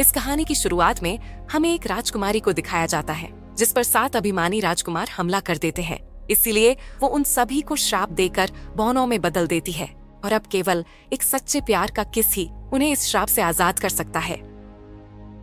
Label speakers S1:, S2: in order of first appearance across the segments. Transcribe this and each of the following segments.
S1: इस कहानी की शुरुआत में हमें एक राजकुमारी को दिखाया जाता है जिस पर 7 अभिमानी राजकुमार हमला कर देते हैं। इसीलिए वो उन सभी को श्राप देकर बौनों में बदल देती है और अब केवल एक सच्चे प्यार का किस ही उन्हें इस श्राप से आजाद कर सकता है।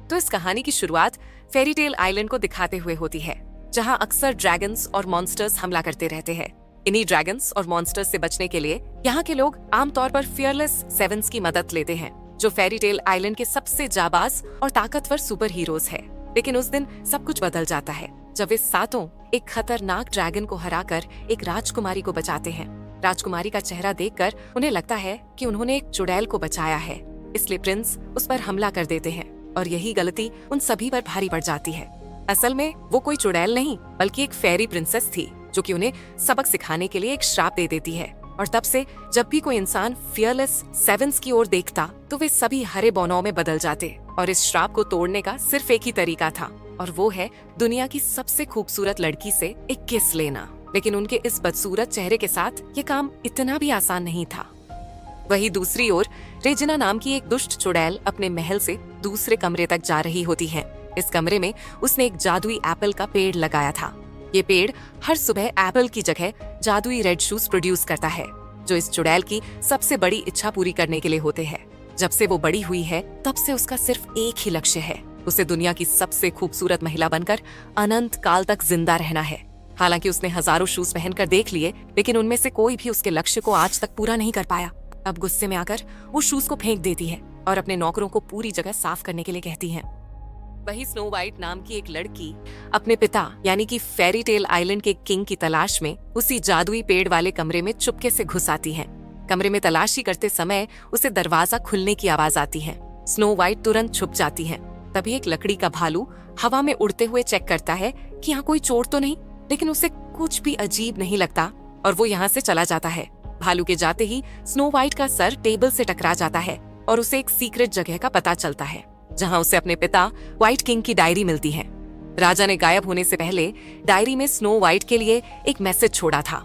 S1: तो इस कहानी की शुरुआत फेरी टेल आइलैंड को दिखाते हुए होती है, जहाँ अक्सर ड्रैगन्स और मॉन्स्टर्स हमला करते रहते हैं। इन्हीं ड्रैगन्स और मॉन्स्टर्स से बचने के लिए यहाँ के लोग आमतौर पर फियरलेस सेवंस की मदद लेते हैं, जो फेरी टेल आइलैंड के सबसे जाबाज और ताकतवर सुपर हीरोज है। लेकिन उस दिन सब कुछ बदल जाता है जब वे सातों एक खतरनाक ड्रैगन को हराकर एक राजकुमारी को बचाते हैं। राजकुमारी का चेहरा देखकर उन्हें लगता है कि उन्होंने एक चुड़ैल को बचाया है, इसलिए प्रिंस उस पर हमला कर देते हैं और यही गलती उन सभी पर भारी पड़ जाती है। असल में वो कोई चुड़ैल नहीं बल्कि एक फेरी प्रिंसेस थी, जो कि उन्हें सबक सिखाने के लिए एक श्राप दे देती है। और तब से जब भी कोई इंसान फियरलेस सेवंस की ओर देखता तो वे सभी हरे बौनों में बदल जाते। और इस श्राप को तोड़ने का सिर्फ एक ही तरीका था, और वो है दुनिया की सबसे खूबसूरत लड़की से एक किस लेना। लेकिन उनके इस बदसूरत चेहरे के साथ ये काम इतना भी आसान नहीं था। वहीं दूसरी ओर रेजिना नाम की एक दुष्ट चुड़ैल अपने महल से दूसरे कमरे तक जा रही होती है। इस कमरे में उसने एक जादुई एप्पल का पेड़ लगाया था। ये पेड़ हर सुबह एप्पल की जगह जादुई रेड शूज प्रोड्यूस करता है, जो इस चुड़ैल की सबसे बड़ी इच्छा पूरी करने के लिए होते हैं। जब से वो बड़ी हुई है तब से उसका सिर्फ एक ही लक्ष्य है, उसे दुनिया की सबसे खूबसूरत महिला बनकर अनंत काल तक जिंदा रहना है। हालांकि उसने हजारों शूज पहनकर देख लिए, लेकिन उनमें से कोई भी उसके लक्ष्य को आज तक पूरा नहीं कर पाया। अब गुस्से में आकर वो शूज को फेंक देती है और अपने नौकरों को पूरी जगह साफ करने के लिए कहती है। वही स्नो वाइट नाम की एक लड़की अपने पिता यानी कि फेरी टेल आइलैंड के किंग की तलाश में उसी जादुई पेड़ वाले कमरे में चुपके से घुस आती है। कमरे में तलाशी करते समय उसे दरवाजा खुलने की आवाज आती है। स्नो वाइट तुरंत छुप जाती है। तभी एक लकड़ी का भालू हवा में उड़ते हुए चेक करता है कि यहाँ कोई चोर तो नहीं, लेकिन उसे कुछ भी अजीब नहीं लगता और वो यहाँ से चला जाता है। भालू के जाते ही स्नो वाइट का सर टेबल से टकरा जाता है और उसे एक सीक्रेट जगह का पता चलता है, जहाँ उसे अपने पिता व्हाइट किंग की डायरी मिलती है। राजा ने गायब होने से पहले डायरी में स्नो वाइट के लिए एक मैसेज छोड़ा था।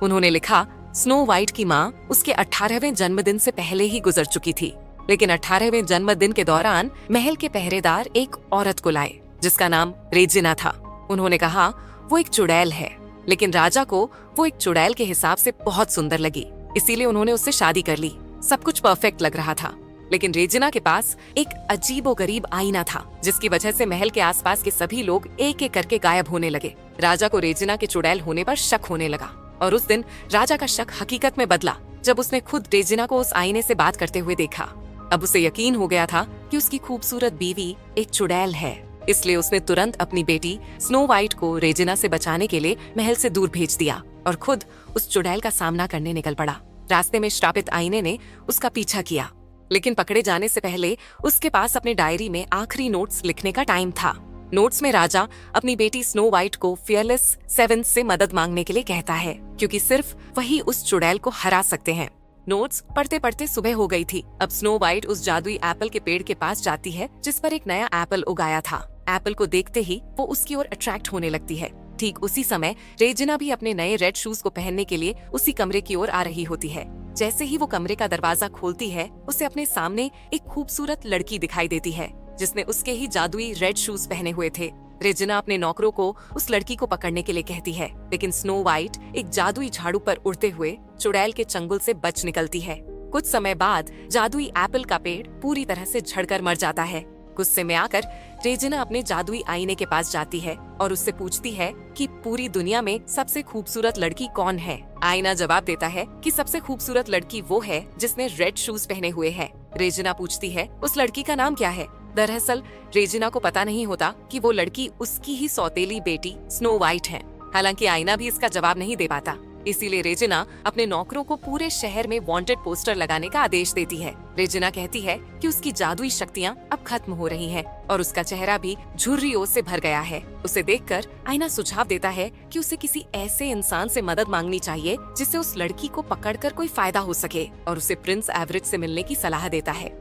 S1: उन्होंने लिखा, स्नो वाइट की माँ उसके 18वें जन्मदिन से पहले ही गुजर चुकी थी, लेकिन 18वें जन्मदिन के दौरान महल के पहरेदार एक औरत को लाए जिसका नाम रेजिना था। उन्होंने कहा वो एक चुड़ैल है, लेकिन राजा को वो एक चुड़ैल के हिसाब से बहुत सुंदर लगी, इसीलिए उन्होंने उससे शादी कर ली। सब कुछ परफेक्ट लग रहा था, लेकिन रेजिना के पास एक अजीबोगरीब आईना था, जिसकी वजह से महल के आसपास के सभी लोग एक एक करके गायब होने लगे। राजा को रेजिना के चुड़ैल होने पर शक होने लगा और उस दिन राजा का शक हकीकत में बदला जब उसने खुद रेजिना को उस आईने से बात करते हुए देखा। अब उसे यकीन हो गया था कि उसकी खूबसूरत बीवी एक चुड़ैल है, इसलिए उसने तुरंत अपनी बेटी स्नो वाइट को रेजिना से बचाने के लिए महल से दूर भेज दिया और खुद उस चुड़ैल का सामना करने निकल पड़ा। रास्ते में श्रापित आईने ने उसका पीछा किया, लेकिन पकड़े जाने से पहले उसके पास अपने डायरी में आखिरी नोट्स लिखने का टाइम था। नोट्स में राजा अपनी बेटी स्नो वाइट को फियरलेस सेवंस से मदद मांगने के लिए कहता है, क्योंकि सिर्फ वही उस चुड़ैल को हरा सकते हैं। नोट्स पढ़ते पढ़ते सुबह हो गई थी। अब स्नो वाइट उस जादुई एप्पल के पेड़ के पास जाती है जिस पर एक नया एप्पल उगाया था। एप्पल को देखते ही वो उसकी ओर अट्रैक्ट होने लगती है। ठीक उसी समय रेजिना भी अपने नए रेड शूज को पहनने के लिए उसी कमरे की ओर आ रही होती है। जैसे ही वो कमरे का दरवाजा खोलती है, उसे अपने सामने एक खूबसूरत लड़की दिखाई देती है जिसने उसके ही जादुई रेड शूज पहने हुए थे। रेजिना अपने नौकरों को उस लड़की को पकड़ने के लिए कहती है, लेकिन स्नो वाइट एक जादुई झाड़ू पर उड़ते हुए चुड़ैल के चंगुल से बच निकलती है। कुछ समय बाद जादुई एप्पल का पेड़ पूरी तरह से झड़कर मर जाता है। गुस्से में आकर रेजिना अपने जादुई आईने के पास जाती है और उससे पूछती है कि पूरी दुनिया में सबसे खूबसूरत लड़की कौन है। आईना जवाब देता है कि सबसे खूबसूरत लड़की वो है जिसने रेड शूज पहने हुए है। रेजिना पूछती है उस लड़की का नाम क्या है। दरअसल रेजिना को पता नहीं होता कि वो लड़की उसकी ही सौतेली बेटी स्नो वाइट है। हालांकि आईना भी इसका जवाब नहीं दे पाता, इसीलिए रेजिना अपने नौकरों को पूरे शहर में वांटेड पोस्टर लगाने का आदेश देती है। रेजिना कहती है कि उसकी जादुई शक्तियाँ अब खत्म हो रही हैं और उसका चेहरा भी झुर्रियों से भर गया है। उसे देखकर आईना सुझाव देता है कि उसे किसी ऐसे इंसान से मदद मांगनी चाहिए जिससे उस लड़की को पकड़कर कोई फायदा हो सके, और उसे प्रिंस एवरेज से मिलने की सलाह देता है।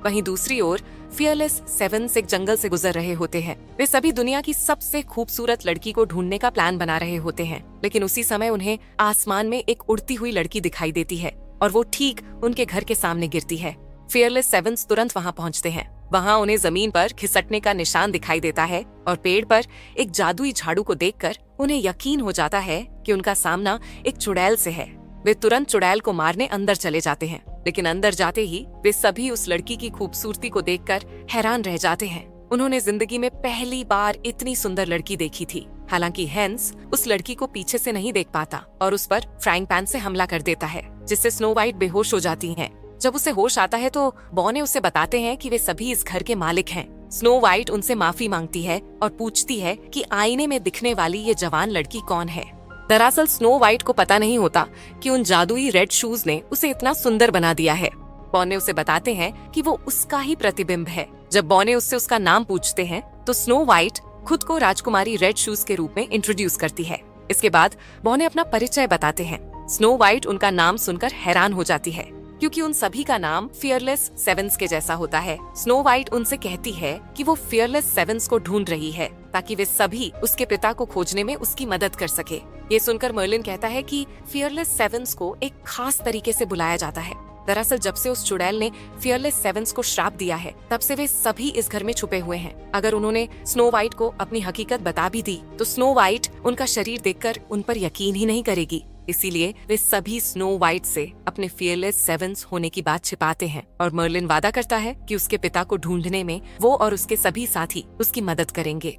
S1: वहीं दूसरी ओर फियरलेस सेवंस एक जंगल से गुजर रहे होते हैं। वे सभी दुनिया की सबसे खूबसूरत लड़की को ढूंढने का प्लान बना रहे होते हैं, लेकिन उसी समय उन्हें आसमान में एक उड़ती हुई लड़की दिखाई देती है और वो ठीक उनके घर के सामने गिरती है। फियरलेस सेवंस तुरंत वहां पहुंचते हैं। वहाँ उन्हें जमीन पर खिसकने का निशान दिखाई देता है और पेड़ पर एक जादुई झाड़ू को देखकर उन्हें यकीन हो जाता है कि उनका सामना एक चुड़ैल से है। वे तुरंत चुड़ैल को मारने अंदर चले जाते हैं, लेकिन अंदर जाते ही वे सभी उस लड़की की खूबसूरती को देखकर हैरान रह जाते हैं। उन्होंने जिंदगी में पहली बार इतनी सुंदर लड़की देखी थी। हालांकि हैंस उस लड़की को पीछे से नहीं देख पाता और उस पर फ्राइंग पैन से हमला कर देता है, जिससे स्नो वाइट बेहोश हो जाती हैं। जब उसे होश आता है तो बॉने उसे बताते हैं कि वे सभी इस घर के मालिक हैं। स्नो वाइट उनसे माफी मांगती है और पूछती है कि आईने में दिखने वाली ये जवान लड़की कौन है। दरअसल स्नो वाइट को पता नहीं होता कि उन जादुई रेड शूज ने उसे इतना सुंदर बना दिया है। बॉने उसे बताते हैं कि वो उसका ही प्रतिबिंब है। जब बॉने उससे उसका नाम पूछते हैं तो स्नो वाइट खुद को राजकुमारी रेड शूज के रूप में इंट्रोड्यूस करती है। इसके बाद बॉने अपना परिचय बताते हैं। स्नो वाइट उनका नाम सुनकर हैरान हो जाती है, क्योंकि उन सभी का नाम फियरलेस सेवेंस के जैसा होता है। स्नो वाइट उनसे कहती है कि वो फियरलेस सेवेंस को ढूंढ रही है ताकि वे सभी उसके पिता को खोजने में उसकी मदद कर सके। ये सुनकर मर्लिन कहता है कि फियरलेस सेवेंस को एक खास तरीके से बुलाया जाता है। दरअसल जब से उस चुड़ैल ने फियरलेस सेवेंस को श्राप दिया है, तब से वे सभी इस घर में छुपे हुए हैं। अगर उन्होंने स्नो वाइट को अपनी हकीकत बता भी दी तो स्नो वाइट उनका शरीर देखकर उन पर यकीन ही नहीं करेगी। इसीलिए वे सभी स्नो वाइट से अपने फियरलेस सेवेंस होने की बात छिपाते हैं और मर्लिन वादा करता है कि उसके पिता को ढूंढने में वो और उसके सभी साथी उसकी मदद करेंगे।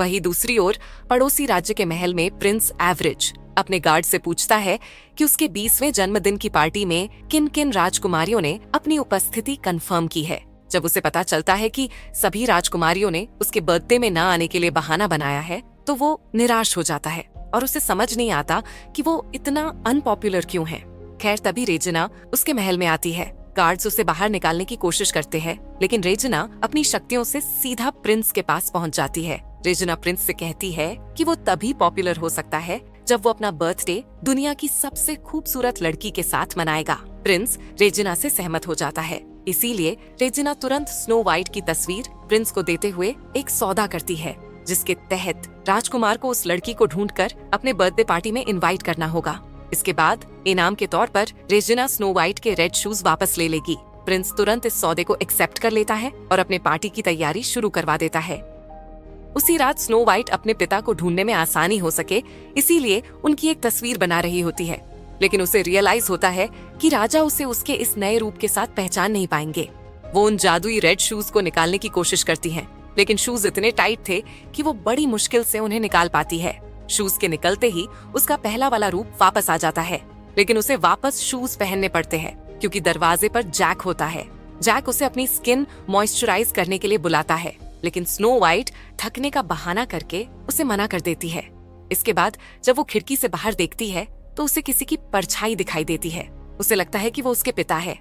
S1: वहीं दूसरी ओर पड़ोसी राज्य के महल में प्रिंस एवरेज अपने गार्ड से पूछता है कि उसके 20वें जन्मदिन की पार्टी में किन किन राजकुमारियों ने अपनी उपस्थिति कंफर्म की है। जब उसे पता चलता है कि सभी राजकुमारियों ने उसके बर्थडे में न आने के लिए बहाना बनाया है तो वो निराश हो जाता है और उसे समझ नहीं आता कि वो इतना अनपॉपुलर क्यों है। खैर तभी रेजिना उसके महल में आती है। गार्ड्स उसे बाहर निकालने की कोशिश करते हैं, लेकिन रेजिना अपनी शक्तियों से सीधा प्रिंस के पास पहुंच जाती है। रेजिना प्रिंस से कहती है कि वो तभी पॉपुलर हो सकता है जब वो अपना बर्थडे दुनिया की सबसे खूबसूरत लड़की के साथ मनाएगा। प्रिंस रेजिना से सहमत हो जाता है। इसीलिए रेजिना तुरंत स्नो वाइट की तस्वीर प्रिंस को देते हुए एक सौदा करती है, जिसके तहत राजकुमार को उस लड़की को ढूंढकर अपने बर्थडे पार्टी में इनवाइट करना होगा। इसके बाद इनाम के तौर पर रेजिना स्नो वाइट के रेड शूज वापस ले लेगी। प्रिंस तुरंत इस सौदे को एक्सेप्ट कर लेता है और अपने पार्टी की तैयारी शुरू करवा देता है। उसी रात स्नो वाइट अपने पिता को ढूंढने में आसानी हो सके इसीलिए उनकी एक तस्वीर बना रही होती है, लेकिन उसे रियलाइज होता है कि राजा उसे उसके इस नए रूप के साथ पहचान नहीं पाएंगे। वो उन जादुई रेड शूज को निकालने की कोशिश करती है, लेकिन शूज इतने टाइट थे कि वो बड़ी मुश्किल से उन्हें निकाल पाती है। शूज के निकलते ही उसका पहला वाला रूप वापस आ जाता है, लेकिन उसे वापस शूज पहनने पड़ते हैं क्योंकि दरवाजे पर जैक होता है। जैक उसे अपनी स्किन मॉइस्चराइज करने के लिए बुलाता है, लेकिन स्नो वाइट थकने का बहाना करके उसे मना कर देती है। इसके बाद जब वो खिड़की से बाहर देखती है तो उसे किसी की परछाई दिखाई देती है। उसे लगता है कि वो उसके पिता है।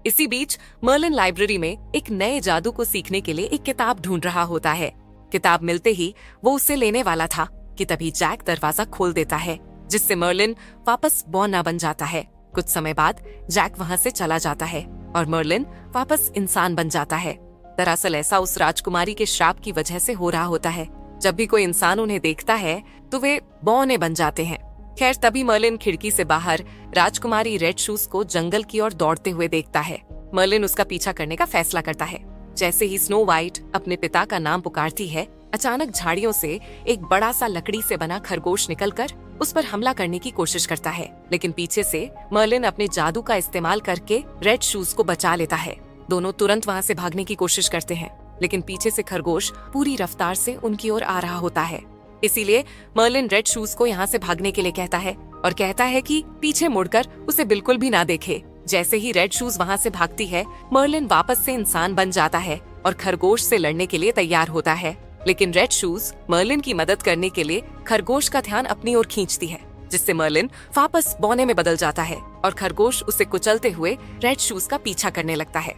S1: इसी बीच मर्लिन लाइब्रेरी में एक नए जादू को सीखने के लिए एक किताब ढूंढ रहा होता है। किताब मिलते ही वो उसे लेने वाला था कि तभी जैक दरवाजा खोल देता है, जिससे मर्लिन वापस बौना बन जाता है। कुछ समय बाद जैक वहाँ से चला जाता है और मर्लिन वापस इंसान बन जाता है। दरअसल ऐसा उस राजकुमारी के श्राप की वजह से हो रहा होता है। जब भी कोई इंसान उन्हें देखता है तो वे बौने बन जाते हैं। खैर तभी मर्लिन खिड़की से बाहर राजकुमारी रेड शूज को जंगल की ओर दौड़ते हुए देखता है। मर्लिन उसका पीछा करने का फैसला करता है। जैसे ही स्नो वाइट अपने पिता का नाम पुकारती है, अचानक झाड़ियों से एक बड़ा सा लकड़ी से बना खरगोश निकलकर उस पर हमला करने की कोशिश करता है, लेकिन पीछे से मर्लिन अपने जादू का इस्तेमाल करके रेड शूज को बचा लेता है। दोनों तुरंत वहाँ से भागने की कोशिश करते हैं, लेकिन पीछे से खरगोश पूरी रफ्तार से उनकी ओर आ रहा होता है। इसीलिए मर्लिन रेड शूज को यहाँ से भागने के लिए कहता है और कहता है कि पीछे मुड़कर उसे बिल्कुल भी ना देखे। जैसे ही रेड शूज वहाँ से भागती है, मर्लिन वापस से इंसान बन जाता है और खरगोश से लड़ने के लिए तैयार होता है। लेकिन रेड शूज मर्लिन की मदद करने के लिए खरगोश का ध्यान अपनी ओर खींचती है, जिससे मर्लिन वापस बौने में बदल जाता है और खरगोश उसे कुचलते हुए रेड शूज का पीछा करने लगता है।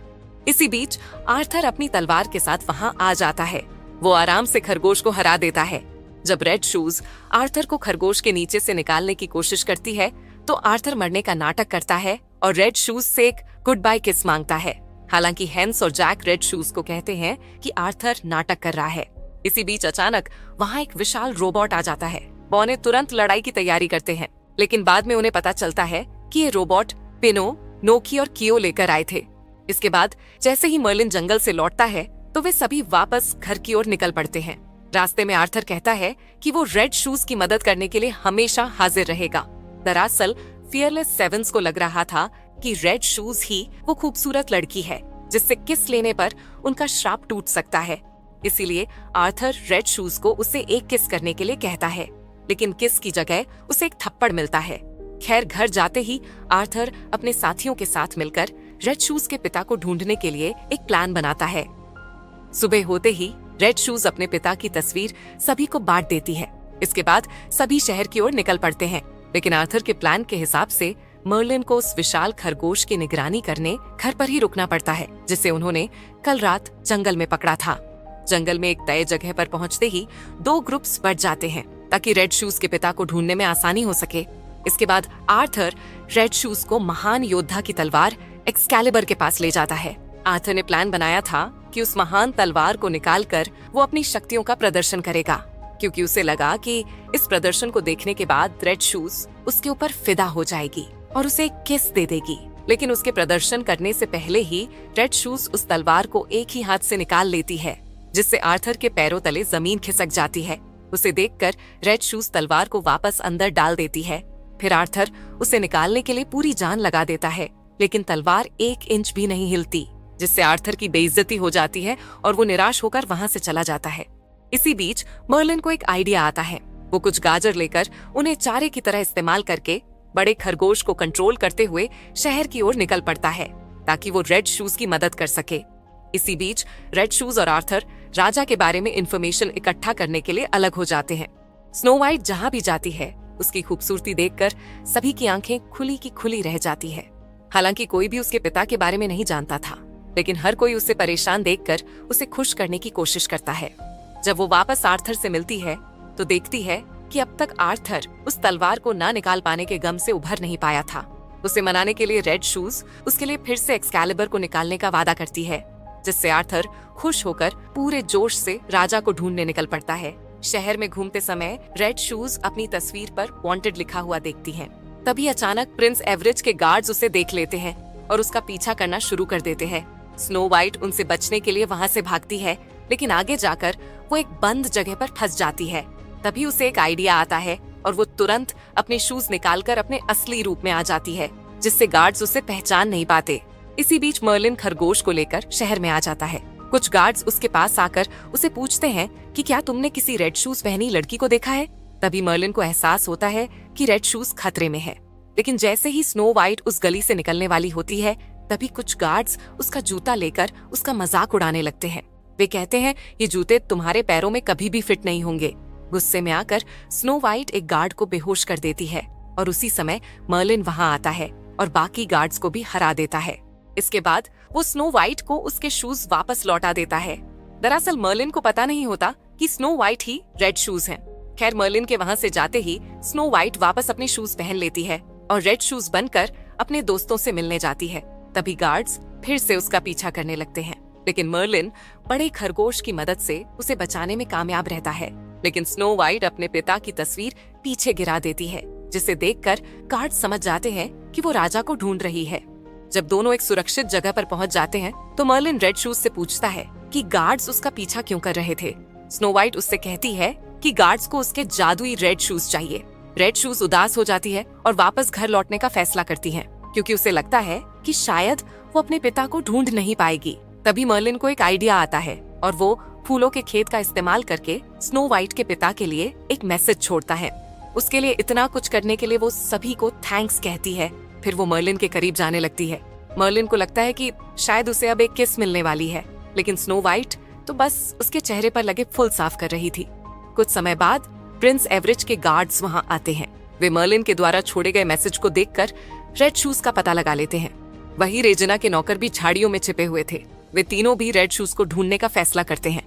S1: इसी बीच आर्थर अपनी तलवार के साथ वहाँ आ जाता है। वो आराम से खरगोश को हरा देता है। जब रेड शूज आर्थर को खरगोश के नीचे से निकालने की कोशिश करती है तो आर्थर मरने का नाटक करता है और रेड शूज से एक गुड बाय किस मांगता है। हालांकि हैंस और जैक रेड शूज को कहते हैं कि आर्थर नाटक कर रहा है। इसी बीच अचानक वहाँ एक विशाल रोबोट आ जाता है। बौने तुरंत लड़ाई की तैयारी करते हैं, लेकिन बाद में उन्हें पता चलता है कि ये रोबोट पिनो, नोकी और कियो लेकर आए थे। इसके बाद जैसे ही मर्लिन जंगल से लौटता है तो वे सभी वापस घर की ओर निकल पड़ते हैं। रास्ते में आर्थर कहता है कि वो रेड शूज की मदद करने के लिए हमेशा हाजिर रहेगा। दरअसल फियरलेस सेवंस को लग रहा था कि रेड शूज ही वो खूबसूरत लड़की है जिससे किस लेने पर उनका श्राप टूट सकता है। इसीलिए आर्थर रेड शूज को उसे एक किस करने के लिए कहता है, लेकिन किस की जगह उसे एक थप्पड़ मिलता है। खैर, घर जाते ही आर्थर अपने साथियों के साथ मिलकर रेड शूज के पिता को ढूंढने के लिए एक प्लान बनाता है। सुबह होते ही रेड शूज अपने पिता की तस्वीर सभी को बांट देती है। इसके बाद सभी शहर की ओर निकल पड़ते हैं, लेकिन आर्थर के प्लान के हिसाब से मर्लिन को उस विशाल खरगोश की निगरानी करने घर पर ही रुकना पड़ता है, जिसे उन्होंने कल रात जंगल में पकड़ा था। जंगल में एक तय जगह पर पहुंचते ही 2 ग्रुप्स बढ़ जाते हैं ताकि रेड शूज के पिता को ढूंढने में आसानी हो सके। इसके बाद आर्थर रेड शूज को महान योद्धा की तलवार एक्सकैलिबर के पास ले जाता है। आर्थर ने प्लान बनाया था कि उस महान तलवार को निकालकर वो अपनी शक्तियों का प्रदर्शन करेगा, क्योंकि उसे लगा कि इस प्रदर्शन को देखने के बाद रेड शूज उसके ऊपर फिदा हो जाएगी और उसे एक किस दे देगी। लेकिन उसके प्रदर्शन करने से पहले ही रेड शूज उस तलवार को एक ही हाथ से निकाल लेती है, जिससे आर्थर के पैरों तले जमीन खिसक जाती है। उसे देखकर रेड शूज तलवार को वापस अंदर डाल देती है। फिर आर्थर उसे निकालने के लिए पूरी जान लगा देता है, लेकिन तलवार 1 इंच भी नहीं हिलती, जिससे आर्थर की बेइज्जती हो जाती है और वो निराश होकर वहां से चला जाता है। इसी बीच मर्लिन को एक आइडिया आता है। वो कुछ गाजर लेकर उन्हें चारे की तरह इस्तेमाल करके बड़े खरगोश को कंट्रोल करते हुए शहर की ओर निकल पड़ता है ताकि वो रेड शूज की मदद कर सके। इसी बीच रेड शूज और आर्थर राजा के बारे में इंफॉर्मेशन इकट्ठा करने के लिए अलग हो जाते हैं। स्नो वाइट जहाँ भी जाती है उसकी खूबसूरती देखकर सभी की आंखें खुली की खुली रह जाती है। हालांकि कोई भी उसके पिता के बारे में नहीं जानता था, लेकिन हर कोई उसे परेशान देखकर उसे खुश करने की कोशिश करता है। जब वो वापस आर्थर से मिलती है तो देखती है कि अब तक आर्थर उस तलवार को ना निकाल पाने के गम से उभर नहीं पाया था। उसे मनाने के लिए रेड शूज उसके लिए फिर से एक्सकैलिबर को निकालने का वादा करती है, जिससे आर्थर खुश होकर पूरे जोश से राजा को ढूंढने निकल पड़ता है। शहर में घूमते समय रेड शूज अपनी तस्वीर पर वांटेड लिखा हुआ देखती हैं। तभी अचानक प्रिंस एवरेज के गार्ड्स उसे देख लेते हैं और उसका पीछा करना शुरू कर देते हैं। स्नो वाइट उनसे बचने के लिए वहाँ से भागती है, लेकिन आगे जाकर वो एक बंद जगह पर फंस जाती है। तभी उसे एक आइडिया आता है और वो तुरंत अपने शूज निकालकर अपने असली रूप में आ जाती है, जिससे गार्ड्स उसे पहचान नहीं पाते। इसी बीच मर्लिन खरगोश को लेकर शहर में आ जाता है। कुछ गार्ड्स उसके पास आकर उसे पूछते हैं कि क्या तुमने किसी रेड शूज पहनी लड़की को देखा है। तभी मर्लिन को एहसास होता है कि रेड शूज खतरे में है, लेकिन जैसे ही स्नो वाइट उस गली से निकलने वाली होती है तभी कुछ गार्ड्स उसका जूता लेकर उसका मजाक उड़ाने लगते हैं। वे कहते हैं ये जूते तुम्हारे पैरों में कभी भी फिट नहीं होंगे। गुस्से में आकर स्नो वाइट एक गार्ड को बेहोश कर देती है और उसी समय मर्लिन वहां आता है और बाकी गार्ड्स को भी हरा देता है। इसके बाद वो स्नो वाइट को उसके शूज वापस लौटा देता है। दरअसल मर्लिन को पता नहीं होता कि स्नो वाइट ही रेड शूज हैं। खैर, मर्लिन के वहां से जाते ही स्नो वाइट वापस अपने शूज पहन लेती है और रेड शूज बनकर अपने दोस्तों से मिलने जाती है। तभी गार्ड्स फिर से उसका पीछा करने लगते हैं, लेकिन मर्लिन बड़े खरगोश की मदद से उसे बचाने में कामयाब रहता है। लेकिन स्नो वाइट अपने पिता की तस्वीर पीछे गिरा देती है, जिसे देखकर गार्ड्स समझ जाते हैं कि वो राजा को ढूंढ रही है। जब दोनों एक सुरक्षित जगह पर पहुंच जाते हैं तो मर्लिन रेड शूज से पूछता है कि गार्ड्स उसका पीछा क्यों कर रहे थे। स्नो वाइट उससे कहती है कि गार्ड्स को उसके जादुई रेड शूज चाहिए। रेड शूज उदास हो जाती है और वापस घर लौटने का फैसला करती है, क्योंकि उसे लगता है कि शायद वो अपने पिता को ढूंढ नहीं पाएगी। तभी मर्लिन को एक आइडिया आता है और वो फूलों के खेत का इस्तेमाल करके स्नो वाइट के पिता के लिए एक मैसेज छोड़ता है। उसके लिए इतना कुछ करने के लिए वो सभी को थैंक्स कहती है। फिर वो मर्लिन के करीब जाने लगती है। मर्लिन को लगता है कि शायद उसे अब एक किस मिलने वाली है, लेकिन स्नो वाइट तो बस उसके चेहरे पर लगे फूल साफ कर रही थी। कुछ समय बाद प्रिंस एवरेज के गार्ड्स वहां आते हैं। वे मर्लिन के द्वारा छोड़े गए मैसेज को देखकर रेड शूज का पता लगा लेते हैं। वही रेजिना के नौकर भी झाड़ियों में छिपे हुए थे। वे तीनों भी रेड शूज को ढूंढने का फैसला करते हैं।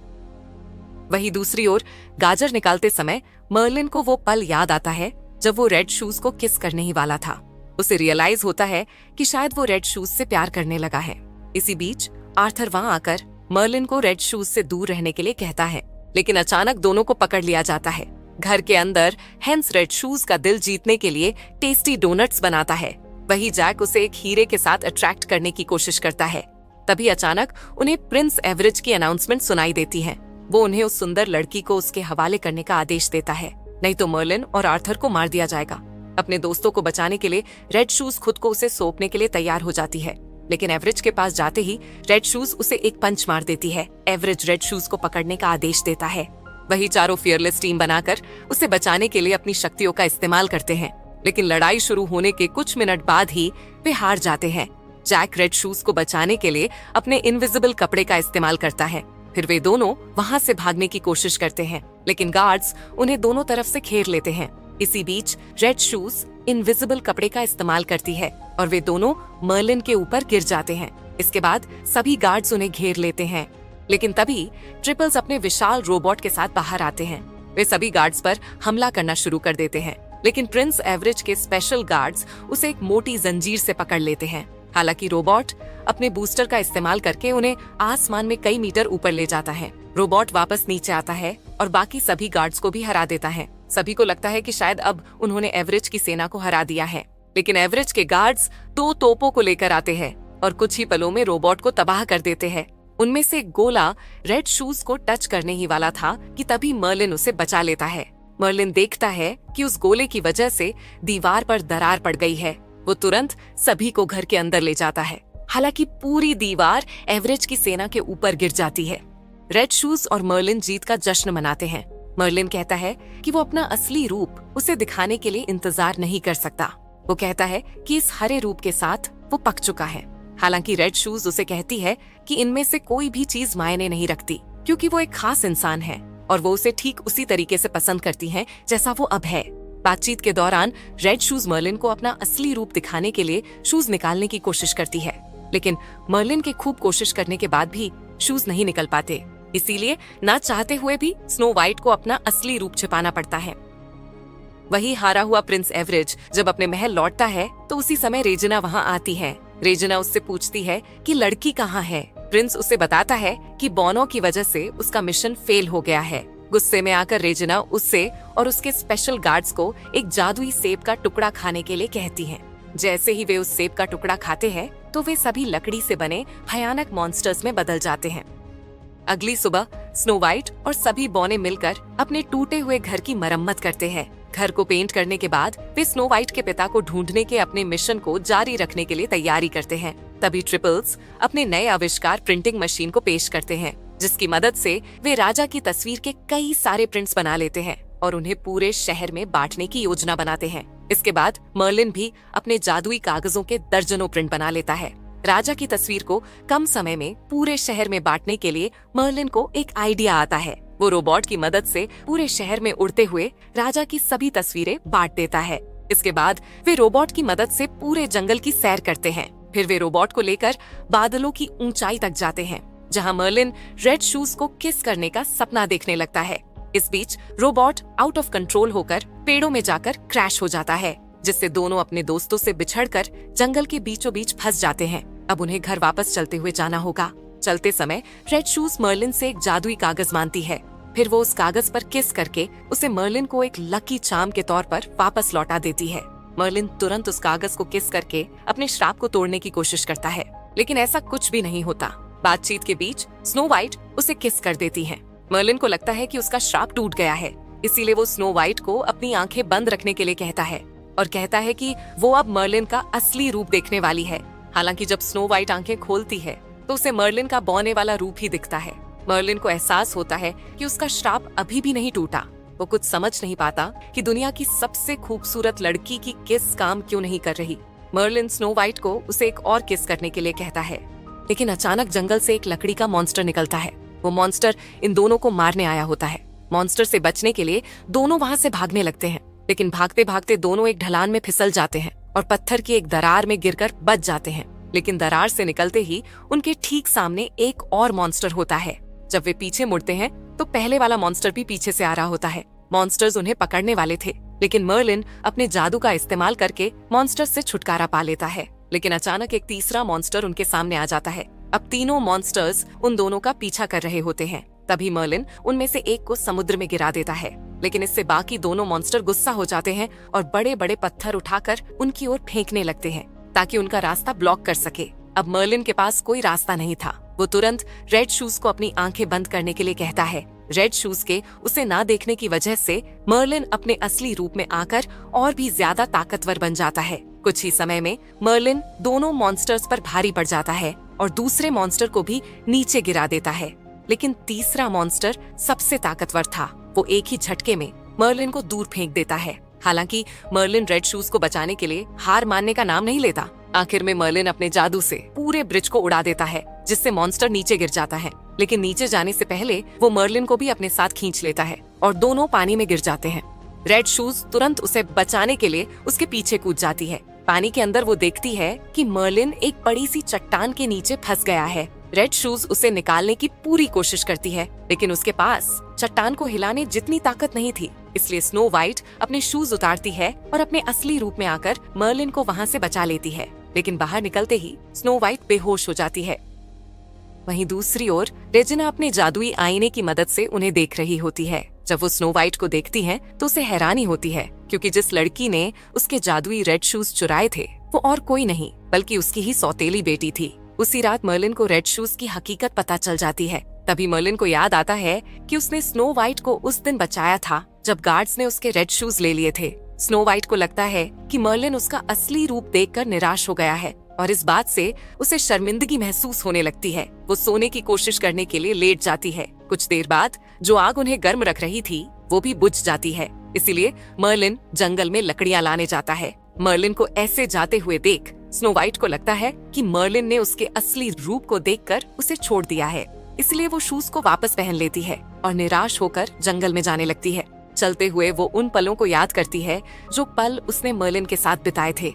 S1: वहीं दूसरी ओर गाजर निकालते समय मर्लिन को वो पल याद आता है जब वो रेड शूज को किस करने ही वाला था। उसे रियलाइज होता है कि शायद वो रेड शूज से प्यार करने लगा है। इसी बीच आर्थर वहां आकर मर्लिन को रेड शूज से दूर रहने के लिए कहता है, लेकिन अचानक दोनों को पकड़ लिया जाता है। घर के अंदर हेंस रेड शूज का दिल जीतने के लिए टेस्टी डोनट्स बनाता है। वही जैक उसे एक हीरे के साथ अट्रैक्ट करने की कोशिश करता है, तभी अचानक उन्हें प्रिंस एवरेज की अनाउंसमेंट सुनाई देती है। वो उन्हें उस सुंदर लड़की को उसके हवाले करने का आदेश देता है, नहीं तो मर्लिन और आर्थर को मार दिया जाएगा। अपने दोस्तों को बचाने के लिए रेड शूज खुद को उसे सौंपने के लिए तैयार हो जाती है, लेकिन एवरेज के पास जाते ही रेड शूज उसे एक पंच मार देती है। एवरेज रेड शूज को पकड़ने का आदेश देता है। वही चारों फियरलेस टीम बनाकर उसे बचाने के लिए अपनी शक्तियों का इस्तेमाल करते हैं, लेकिन लड़ाई शुरू होने के कुछ मिनट बाद ही वे हार जाते हैं। जैक रेड शूज को बचाने के लिए अपने इनविजिबल कपड़े का इस्तेमाल करता है। फिर वे दोनों वहां से भागने की कोशिश करते हैं, लेकिन गार्ड्स उन्हें दोनों तरफ से घेर लेते हैं। इसी बीच रेड शूज इनविजिबल कपड़े का इस्तेमाल करती है और वे दोनों मर्लिन के ऊपर गिर जाते हैं। इसके बाद सभी गार्ड्स उन्हें घेर लेते हैं, लेकिन तभी ट्रिपल्स अपने विशाल रोबोट के साथ बाहर आते हैं। वे सभी गार्ड्स पर हमला करना शुरू कर देते हैं, लेकिन प्रिंस एवरेज के स्पेशल गार्ड्स उसे एक मोटी जंजीर से पकड़ लेते हैं। हालांकि रोबोट अपने बूस्टर का इस्तेमाल करके उन्हें आसमान में कई मीटर ऊपर ले जाता है। रोबोट वापस नीचे आता है और बाकी सभी गार्ड्स को भी हरा देता है। सभी को लगता है कि शायद अब उन्होंने एवरेज की सेना को हरा दिया है, लेकिन एवरेज के गार्ड्स 2 तोपों को लेकर आते हैं और कुछ ही पलों में रोबोट को तबाह कर देते हैं। उनमें से एक गोला रेड शूज को टच करने ही वाला था कि तभी मर्लिन उसे बचा लेता है। मर्लिन देखता है कि उस गोले की वजह से दीवार पर दरार पड़ गई है। वो तुरंत सभी को घर के अंदर ले जाता है। हालांकि पूरी दीवार एवरेज की सेना के ऊपर गिर जाती है। रेड शूज और मर्लिन जीत का जश्न मनाते हैं। मर्लिन कहता है कि वो अपना असली रूप उसे दिखाने के लिए इंतजार नहीं कर सकता। वो कहता है कि इस हरे रूप के साथ वो पक चुका है। हालांकि रेड शूज उसे कहती है कि इनमें से कोई भी चीज मायने नहीं रखती, क्योंकि वो एक खास इंसान है और वो उसे ठीक उसी तरीके से पसंद करती है जैसा वो अब है। बातचीत के दौरान रेड शूज मर्लिन को अपना असली रूप दिखाने के लिए शूज निकालने की कोशिश करती है, लेकिन मर्लिन के खूब कोशिश करने के बाद भी शूज नहीं निकल पाते। इसीलिए ना चाहते हुए भी स्नो वाइट को अपना असली रूप छिपाना पड़ता है। वही हारा हुआ प्रिंस एवरेज जब अपने महल लौटता है तो उसी समय रेजिना वहां आती है। रेजिना उससे पूछती है कि लड़की कहाँ है। प्रिंस उसे बताता है कि बोनो की वजह से उसका मिशन फेल हो गया है। गुस्से में आकर रेजिना उससे और उसके स्पेशल गार्ड्स को एक जादुई सेब का टुकड़ा खाने के लिए कहती है। जैसे ही वे उस सेब का टुकड़ा खाते हैं तो वे सभी लकड़ी से बने भयानक मॉन्स्टर्स में बदल जाते हैं। अगली सुबह स्नो वाइट और सभी बौने मिलकर अपने टूटे हुए घर की मरम्मत करते हैं। घर को पेंट करने के बाद वे स्नो वाइट के पिता को ढूंढने के अपने मिशन को जारी रखने के लिए तैयारी करते हैं। तभी ट्रिपल्स अपने नए आविष्कार प्रिंटिंग मशीन को पेश करते हैं, जिसकी मदद से वे राजा की तस्वीर के कई सारे प्रिंट्स बना लेते हैं और उन्हें पूरे शहर में बांटने की योजना बनाते हैं। इसके बाद मर्लिन भी अपने जादुई कागजों के दर्जनों प्रिंट बना लेता है। राजा की तस्वीर को कम समय में पूरे शहर में बांटने के लिए मर्लिन को एक आइडिया आता है। वो रोबोट की मदद से पूरे शहर में उड़ते हुए राजा की सभी तस्वीरें बांट देता है। इसके बाद वे रोबोट की मदद से पूरे जंगल की सैर करते हैं। फिर वे रोबोट को लेकर बादलों की ऊंचाई तक जाते हैं, जहां मर्लिन रेड शूज को किस करने का सपना देखने लगता है। इस बीच रोबोट आउट ऑफ कंट्रोल होकर पेड़ों में जाकर क्रैश हो जाता है, जिससे दोनों अपने दोस्तों से बिछड़कर जंगल के बीचों बीच फंस जाते हैं। अब उन्हें घर वापस चलते हुए जाना होगा। चलते समय रेड शूज मर्लिन से एक जादुई कागज मांगती है। फिर वो उस कागज पर किस करके उसे मर्लिन को एक लकी चार्म के तौर पर वापस लौटा देती है। मर्लिन तुरंत उस कागज को किस करके अपने श्राप को तोड़ने की कोशिश करता है, लेकिन ऐसा कुछ भी नहीं होता। बातचीत के बीच स्नो वाइट उसे किस कर देती है। मर्लिन को लगता है कि उसका श्राप टूट गया है, इसीलिए वो स्नो वाइट को अपनी आंखें बंद रखने के लिए कहता है और कहता है कि वो अब मर्लिन का असली रूप देखने वाली है। हालांकि जब स्नो वाइट आंखें खोलती है तो उसे मर्लिन का बौने वाला रूप ही दिखता है। मर्लिन को एहसास होता है कि उसका श्राप अभी भी नहीं टूटा। वो कुछ समझ नहीं पाता कि दुनिया की सबसे खूबसूरत लड़की की किस काम क्यों नहीं कर रही। मर्लिन स्नो वाइट को उसे एक और किस करने के लिए कहता है, लेकिन अचानक जंगल से एक लकड़ी का मॉन्स्टर निकलता है। वो मॉन्स्टर इन दोनों को मारने आया होता है। मॉन्स्टर से बचने के लिए दोनों वहाँ से भागने लगते हैं, लेकिन भागते भागते दोनों एक ढलान में फिसल जाते हैं और पत्थर की एक दरार में गिरकर बच जाते हैं। लेकिन दरार से निकलते ही उनके ठीक सामने एक और मॉन्स्टर होता है। जब वे पीछे मुड़ते हैं तो पहले वाला मॉन्स्टर भी पीछे से आ रहा होता है। मॉन्स्टर्स उन्हें पकड़ने वाले थे, लेकिन मर्लिन अपने जादू का इस्तेमाल करके मॉन्स्टर से छुटकारा पा लेता है। लेकिन अचानक एक तीसरा मॉन्स्टर उनके सामने आ जाता है। अब तीनों मॉन्स्टर्स उन दोनों का पीछा कर रहे होते हैं। तभी मर्लिन उनमें से एक को समुद्र में गिरा देता है, लेकिन इससे बाकी दोनों मॉन्स्टर गुस्सा हो जाते हैं और बड़े बड़े पत्थर उठाकर उनकी ओर फेंकने लगते हैं ताकि उनका रास्ता ब्लॉक कर सके। अब मर्लिन के पास कोई रास्ता नहीं था। वो तुरंत रेड शूज को अपनी आंखें बंद करने के लिए कहता है। रेड शूज के उसे ना देखने की वजह से मर्लिन अपने असली रूप में आकर और भी ज्यादा ताकतवर बन जाता है। कुछ ही समय में मर्लिन दोनों मॉन्स्टर्स पर भारी पड़ जाता है और दूसरे मॉन्स्टर को भी नीचे गिरा देता है। लेकिन तीसरा मॉन्स्टर सबसे ताकतवर था। वो एक ही झटके में मर्लिन को दूर फेंक देता है। हालांकि मर्लिन रेड शूज को बचाने के लिए हार मानने का नाम नहीं लेता। आखिर में मर्लिन अपने जादू से पूरे ब्रिज को उड़ा देता है, जिससे मॉन्स्टर नीचे गिर जाता है। लेकिन नीचे जाने से पहले वो मर्लिन को भी अपने साथ खींच लेता है और दोनों पानी में गिर जाते हैं। रेड शूज तुरंत उसे बचाने के लिए उसके पीछे कूद जाती है। पानी के अंदर वो देखती है कि मर्लिन एक बड़ी सी चट्टान के नीचे फंस गया है। रेड शूज उसे निकालने की पूरी कोशिश करती है, लेकिन उसके पास चट्टान को हिलाने जितनी ताकत नहीं थी। इसलिए स्नो वाइट अपने शूज उतारती है और अपने असली रूप में आकर मर्लिन को वहाँ से बचा लेती है। लेकिन बाहर निकलते ही स्नो वाइट बेहोश हो जाती है। वहीं दूसरी ओर रेजिना अपने जादुई आईने की मदद से उन्हें देख रही होती है। जब वो स्नो वाइट को देखती है तो उसे हैरानी होती है, क्योंकि जिस लड़की ने उसके जादुई रेड शूज चुराए थे वो और कोई नहीं बल्कि उसकी ही सौतेली बेटी थी। उसी रात मर्लिन को रेड शूज की हकीकत पता चल जाती है। तभी मर्लिन को याद आता है कि उसने स्नो वाइट को उस दिन बचाया था जब गार्ड्स ने उसके रेड शूज ले लिए थे। स्नो वाइट को लगता है कि मर्लिन उसका असली रूप देखकर निराश हो गया है और इस बात से उसे शर्मिंदगी महसूस होने लगती है। वो सोने की कोशिश करने के लिए लेट जाती है। कुछ देर बाद जो आग उन्हें गर्म रख रही थी वो भी बुझ जाती है। इसीलिए मर्लिन जंगल में लकड़ियां लाने जाता है। मर्लिन को ऐसे जाते हुए देख स्नो वाइट को लगता है कि मर्लिन ने उसके असली रूप को देखकर उसे छोड़ दिया है। इसलिए वो शूज को वापस पहन लेती है और निराश होकर जंगल में जाने लगती है। चलते हुए वो उन पलों को याद करती है जो पल उसने मर्लिन के साथ बिताए थे।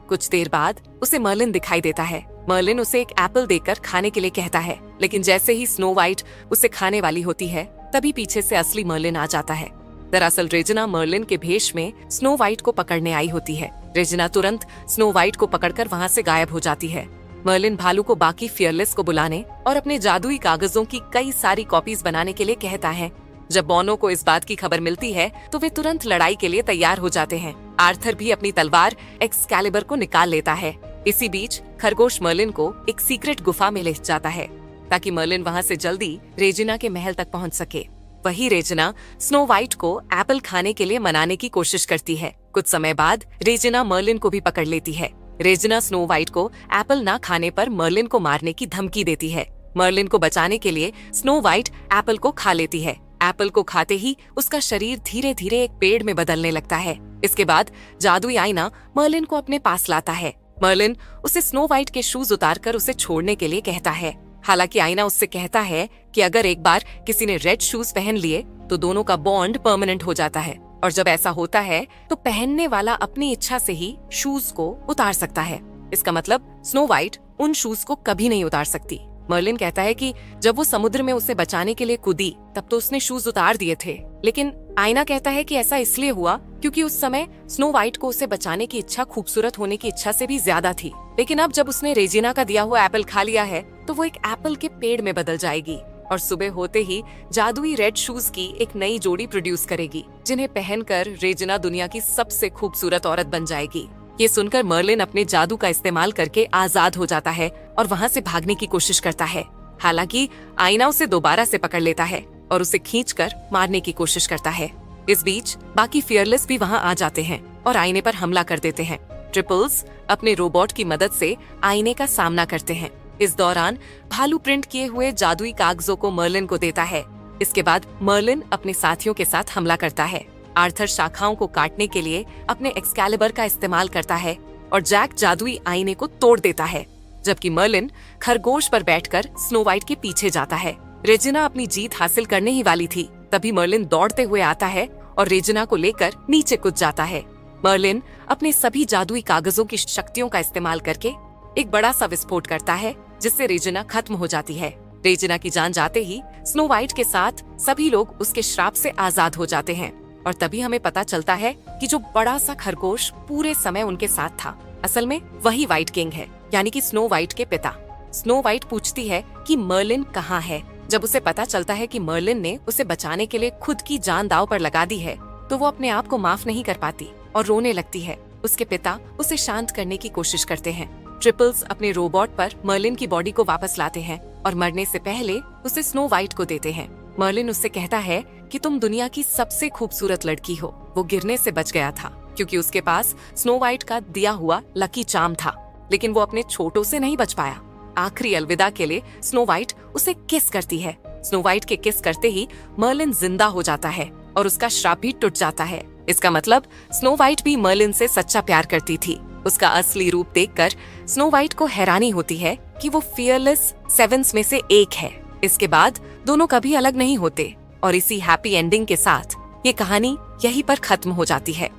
S1: कुछ देर बाद उसे मर्लिन दिखाई देता है। मर्लिन उसे एक एप्पल देकर खाने के लिए कहता है, लेकिन जैसे ही स्नो वाइट उसे खाने वाली होती है तभी पीछे से असली मर्लिन आ जाता है। दरअसल रेजिना मर्लिन के भेष में स्नो वाइट को पकड़ने आई होती है। रेजिना तुरंत स्नो वाइट को पकड़कर वहाँ से गायब हो जाती है। मर्लिन भालू को बाकी फियरलेस को बुलाने और अपने जादुई कागजों की कई सारी कॉपीज बनाने के लिए कहता है। जब बॉनो को इस बात की खबर मिलती है तो वे तुरंत लड़ाई के लिए तैयार हो जाते हैं। आर्थर भी अपनी तलवार एक्सकैलिबर को निकाल लेता है। इसी बीच खरगोश मर्लिन को एक सीक्रेट गुफा में ले जाता है ताकि मर्लिन वहाँ से जल्दी रेजिना के महल तक पहुँच सके। वही रेजिना स्नो वाइट को एप्पल खाने के लिए मनाने की कोशिश करती है। कुछ समय बाद रेजिना मर्लिन को भी पकड़ लेती है। रेजिना स्नो वाइट को एप्पल ना खाने पर मर्लिन को मारने की धमकी देती है। मर्लिन को बचाने के लिए स्नो वाइट एप्पल को खा लेती है। एप्पल को खाते ही उसका शरीर धीरे धीरे एक पेड़ में बदलने लगता है। इसके बाद जादुई आईना मर्लिन को अपने पास लाता है। मर्लिन उसे स्नो वाइट के शूज उतारकर उसे छोड़ने के लिए कहता है। हालांकि आईना उससे कहता है कि अगर एक बार किसी ने रेड शूज पहन लिए तो दोनों का बॉन्ड परमानेंट हो जाता है, और जब ऐसा होता है तो पहनने वाला अपनी इच्छा से ही शूज को उतार सकता है। इसका मतलब स्नो वाइट उन शूज को कभी नहीं उतार सकती। मर्लिन कहता है कि जब वो समुद्र में उसे बचाने के लिए कूदी तब तो उसने शूज उतार दिए थे, लेकिन आईना कहता है कि ऐसा इसलिए हुआ क्योंकि उस समय स्नो वाइट को उसे बचाने की इच्छा खूबसूरत होने की इच्छा से भी ज्यादा थी। लेकिन अब जब उसने रेजिना का दिया हुआ एप्पल खा लिया है तो वो एक एप्पल के पेड़ में बदल जाएगी और सुबह होते ही जादुई रेड शूज की एक नई जोड़ी प्रोड्यूस करेगी, जिन्हें पहनकर रेजिना दुनिया की सबसे खूबसूरत औरत बन जाएगी। ये सुनकर मर्लिन अपने जादू का इस्तेमाल करके आजाद हो जाता है और वहाँ से भागने की कोशिश करता है। हालांकि आईना उसे दोबारा से पकड़ लेता है और उसे खींचकर मारने की कोशिश करता है। इस बीच बाकी फियरलेस भी वहाँ आ जाते हैं और आईने पर हमला कर देते हैं। ट्रिपल्स अपने रोबोट की मदद से आईने का सामना करते हैं। इस दौरान भालू प्रिंट किए हुए जादुई कागजों को मर्लिन को देता है। इसके बाद मर्लिन अपने साथियों के साथ हमला करता है। आर्थर शाखाओं को काटने के लिए अपने एक्सकैलिबर का इस्तेमाल करता है और जैक जादुई आईने को तोड़ देता है, जबकि मर्लिन खरगोश पर बैठकर स्नो वाइट के पीछे जाता है। रेजिना अपनी जीत हासिल करने ही वाली थी, तभी मर्लिन दौड़ते हुए आता है और रेजिना को लेकर नीचे कूद जाता है। मर्लिन अपने सभी जादुई कागजों की शक्तियों का इस्तेमाल करके एक बड़ा सा विस्फोट करता है, जिससे रेजिना खत्म हो जाती है। रेजिना की जान जाते ही स्नो वाइट के साथ सभी लोग उसके श्राप से आजाद हो जाते हैं और तभी हमें पता चलता है कि जो बड़ा सा खरगोश पूरे समय उनके साथ था, असल में वही व्हाइट किंग है, यानी कि स्नो वाइट के पिता। स्नो वाइट पूछती है कि मर्लिन कहाँ है। जब उसे पता चलता है कि मर्लिन ने उसे बचाने के लिए खुद की जान दांव पर लगा दी है तो वो अपने आप को माफ नहीं कर पाती और रोने लगती है। उसके पिता उसे शांत करने की कोशिश करते हैं, ट्रिपल्स अपने रोबोट पर मर्लिन की बॉडी को वापस लाते हैं और मरने से पहले उसे स्नो वाइट को देते हैं। मर्लिन उससे कहता है कि तुम दुनिया की सबसे खूबसूरत लड़की हो। वो गिरने से बच गया था क्योंकि उसके पास स्नो वाइट का दिया हुआ लकी चार्म था, लेकिन वो अपने छोटों से नहीं बच पाया। आखिरी अलविदा के लिए स्नो वाइट उसे किस करती है। स्नो वाइट के किस करते ही मर्लिन जिंदा हो जाता है और उसका श्राप भी टूट जाता है। इसका मतलब स्नो वाइट भी मर्लिन से सच्चा प्यार करती थी। उसका असली रूप देखकर स्नो वाइट को हैरानी होती है कि वो फियरलेस सेवेंस में से एक है। इसके बाद दोनों कभी अलग नहीं होते और इसी हैप्पी एंडिंग के साथ ये कहानी यहीं पर खत्म हो जाती है।